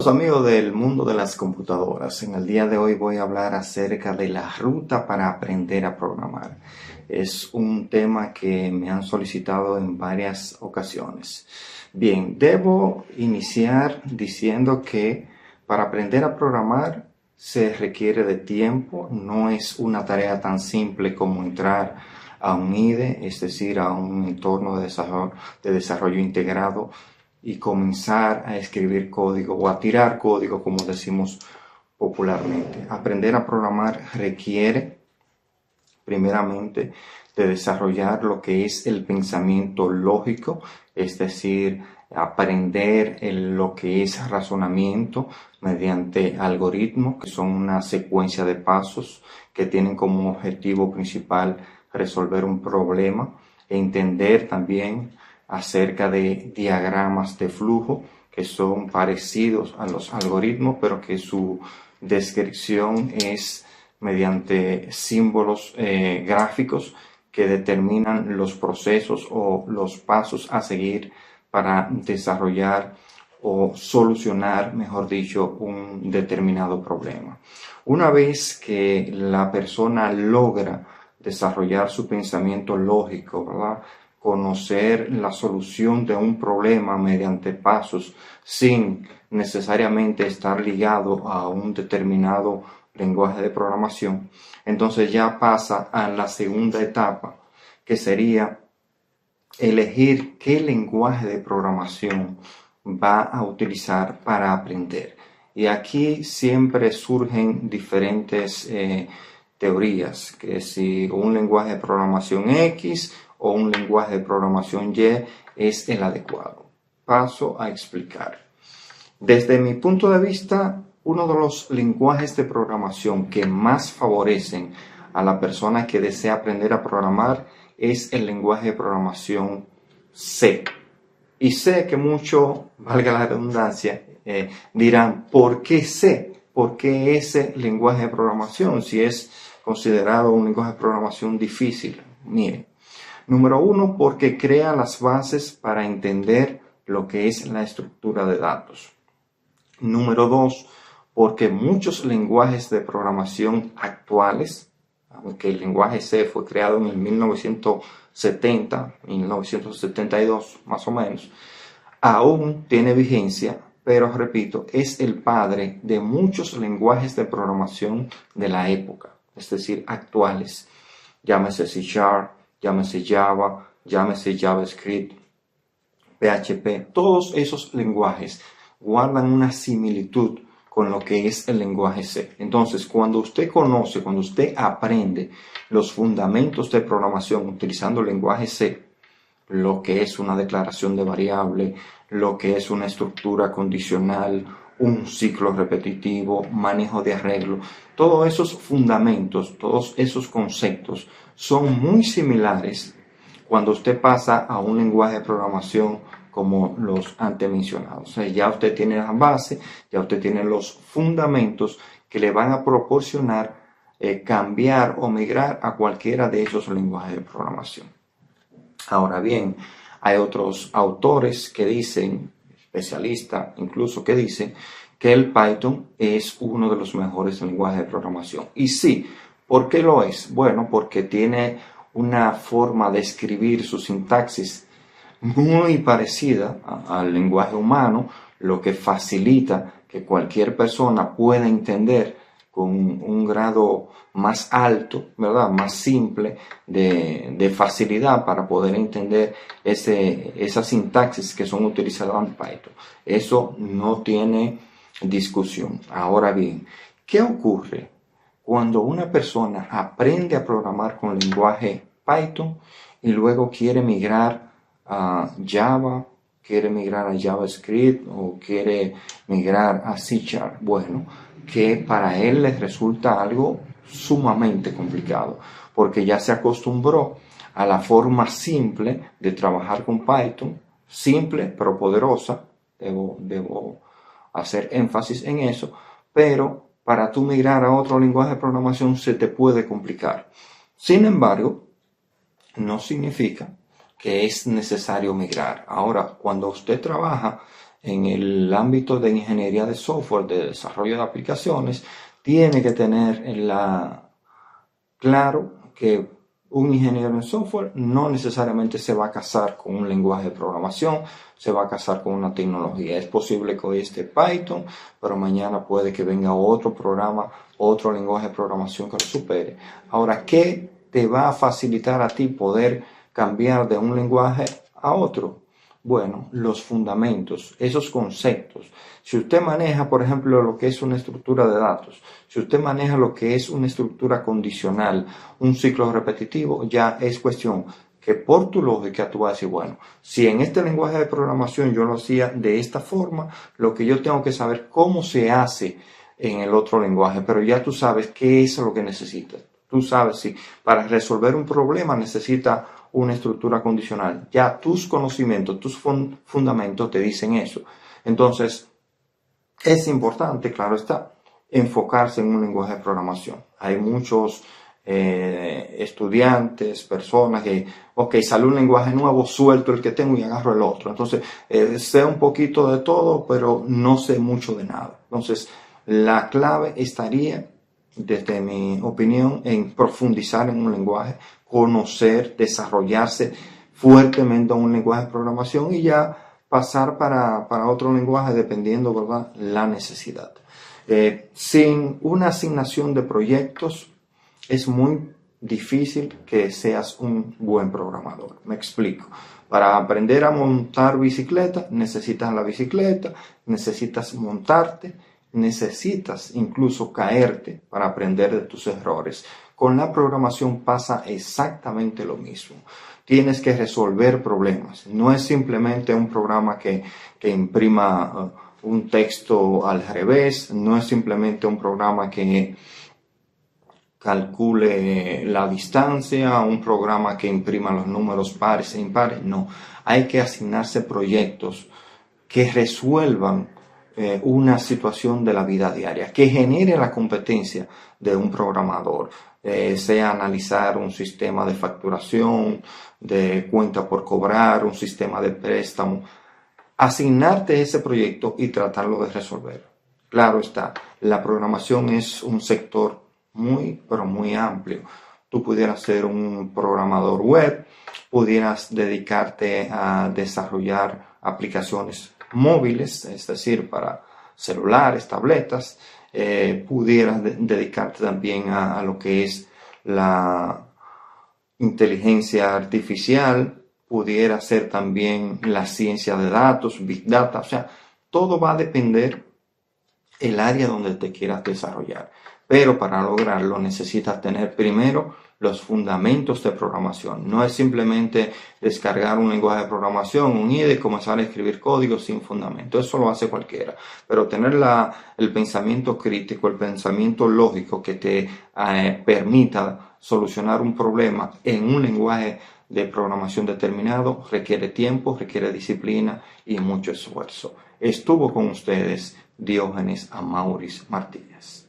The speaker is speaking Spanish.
Saludos amigos del mundo de las computadoras. En el día de hoy voy a hablar acerca de la ruta para aprender a programar. Es un tema que me han solicitado en varias ocasiones. Bien, debo iniciar diciendo que para aprender a programar se requiere de tiempo. No es una tarea tan simple como entrar a un IDE, es decir, a un entorno de desarrollo integrado y comenzar a escribir código o a tirar código, como decimos popularmente. Aprender a programar requiere, primeramente, de desarrollar lo que es el pensamiento lógico, es decir, aprender lo que es razonamiento mediante algoritmos, que son una secuencia de pasos que tienen como objetivo principal resolver un problema, e entender también acerca de diagramas de flujo que son parecidos a los algoritmos, pero que su descripción es mediante símbolos gráficos que determinan los procesos o los pasos a seguir para desarrollar o solucionar, mejor dicho, un determinado problema. Una vez que la persona logra desarrollar su pensamiento lógico, ¿verdad?, conocer la solución de un problema mediante pasos sin necesariamente estar ligado a un determinado lenguaje de programación, entonces ya pasa a la segunda etapa, que sería elegir qué lenguaje de programación va a utilizar para aprender. Y aquí siempre surgen diferentes teorías, que si un lenguaje de programación X o un lenguaje de programación Y es el adecuado. Paso a explicar. Desde mi punto de vista, uno de los lenguajes de programación que más favorecen a la persona que desea aprender a programar es el lenguaje de programación C. Y sé que muchos, valga la redundancia, dirán, ¿por qué C? ¿Por qué ese lenguaje de programación si es considerado un lenguaje de programación difícil? Miren, número uno, porque crea las bases para entender lo que es la estructura de datos. Número dos, porque muchos lenguajes de programación actuales, aunque el lenguaje C fue creado en el 1972, más o menos, aún tiene vigencia, pero repito, es el padre de muchos lenguajes de programación de la época, es decir, actuales. Llámese C#, llámese Java, llámese JavaScript, PHP, todos esos lenguajes guardan una similitud con lo que es el lenguaje C. Entonces, cuando usted conoce, cuando usted aprende los fundamentos de programación utilizando el lenguaje C, lo que es una declaración de variable, lo que es una estructura condicional, un ciclo repetitivo, manejo de arreglo, todos esos fundamentos, todos esos conceptos son muy similares cuando usted pasa a un lenguaje de programación como los antes mencionados. O sea, ya usted tiene la base, ya usted tiene los fundamentos que le van a proporcionar cambiar o migrar a cualquiera de esos lenguajes de programación. Ahora bien, hay otros autores que dicen, especialistas incluso, que dicen que el Python es uno de los mejores lenguajes de programación. Y sí, ¿por qué lo es? Bueno, porque tiene una forma de escribir su sintaxis muy parecida al lenguaje humano, lo que facilita que cualquier persona pueda entender con un grado más alto, ¿verdad?, más simple de facilidad para poder entender esa sintaxis que son utilizadas en Python. Eso no tiene discusión. Ahora bien, ¿qué ocurre cuando una persona aprende a programar con el lenguaje Python y luego quiere migrar a Java, quiere migrar a JavaScript o quiere migrar a C#? Bueno, que para él les resulta algo sumamente complicado, porque ya se acostumbró a la forma simple de trabajar con Python, simple pero poderosa, debo hacer énfasis en eso, pero para tú migrar a otro lenguaje de programación se te puede complicar. Sin embargo, no significa que es necesario migrar. Ahora, cuando usted trabaja en el ámbito de ingeniería de software, de desarrollo de aplicaciones, tiene que tener claro que un ingeniero en software no necesariamente se va a casar con un lenguaje de programación, se va a casar con una tecnología. Es posible que hoy esté Python, pero mañana puede que venga otro programa, otro lenguaje de programación que lo supere. Ahora, ¿qué te va a facilitar a ti poder cambiar de un lenguaje a otro? Bueno, los fundamentos, esos conceptos. Si usted maneja, por ejemplo, lo que es una estructura de datos, si usted maneja lo que es una estructura condicional, un ciclo repetitivo, ya es cuestión que por tu lógica tú vas a decir, bueno, si en este lenguaje de programación yo lo hacía de esta forma, lo que yo tengo que saber cómo se hace en el otro lenguaje, pero ya tú sabes qué es lo que necesitas. Tú sabes si para resolver un problema necesita una estructura condicional. Ya tus conocimientos, tus fundamentos te dicen eso. Entonces, es importante, claro está, enfocarse en un lenguaje de programación. Hay muchos estudiantes, personas que, ok, sale un lenguaje nuevo, suelto el que tengo y agarro el otro. Entonces, sé un poquito de todo, pero no sé mucho de nada. Entonces, la clave estaría, desde mi opinión, en profundizar en un lenguaje, conocer, desarrollarse fuertemente en un lenguaje de programación y ya pasar para otro lenguaje dependiendo, ¿verdad?, la necesidad. Sin una asignación de proyectos es muy difícil que seas un buen programador. Me explico. Para aprender a montar bicicleta, necesitas la bicicleta, necesitas montarte, necesitas incluso caerte para aprender de tus errores. Con la programación pasa exactamente lo mismo. Tienes que resolver problemas. No es simplemente un programa que imprima un texto al revés, no es simplemente un programa que calcule la distancia, un programa que imprima los números pares e impares. No, hay que asignarse proyectos que resuelvan una situación de la vida diaria, que genere la competencia de un programador, sea analizar un sistema de facturación, de cuenta por cobrar, un sistema de préstamo, asignarte ese proyecto y tratarlo de resolver. Claro está, la programación es un sector muy, pero muy amplio. Tú pudieras ser un programador web, pudieras dedicarte a desarrollar aplicaciones móviles, es decir, para celulares, tabletas, pudieras dedicarte también a lo que es la inteligencia artificial, pudiera ser también la ciencia de datos, Big Data, o sea, todo va a depender el área donde te quieras desarrollar. Pero para lograrlo necesitas tener primero los fundamentos de programación. No es simplemente descargar un lenguaje de programación, un IDE, y comenzar a escribir código sin fundamento. Eso lo hace cualquiera. Pero tener el pensamiento crítico, el pensamiento lógico que te permita solucionar un problema en un lenguaje de programación determinado requiere tiempo, requiere disciplina y mucho esfuerzo. Estuvo con ustedes Diógenes Amauris Martínez.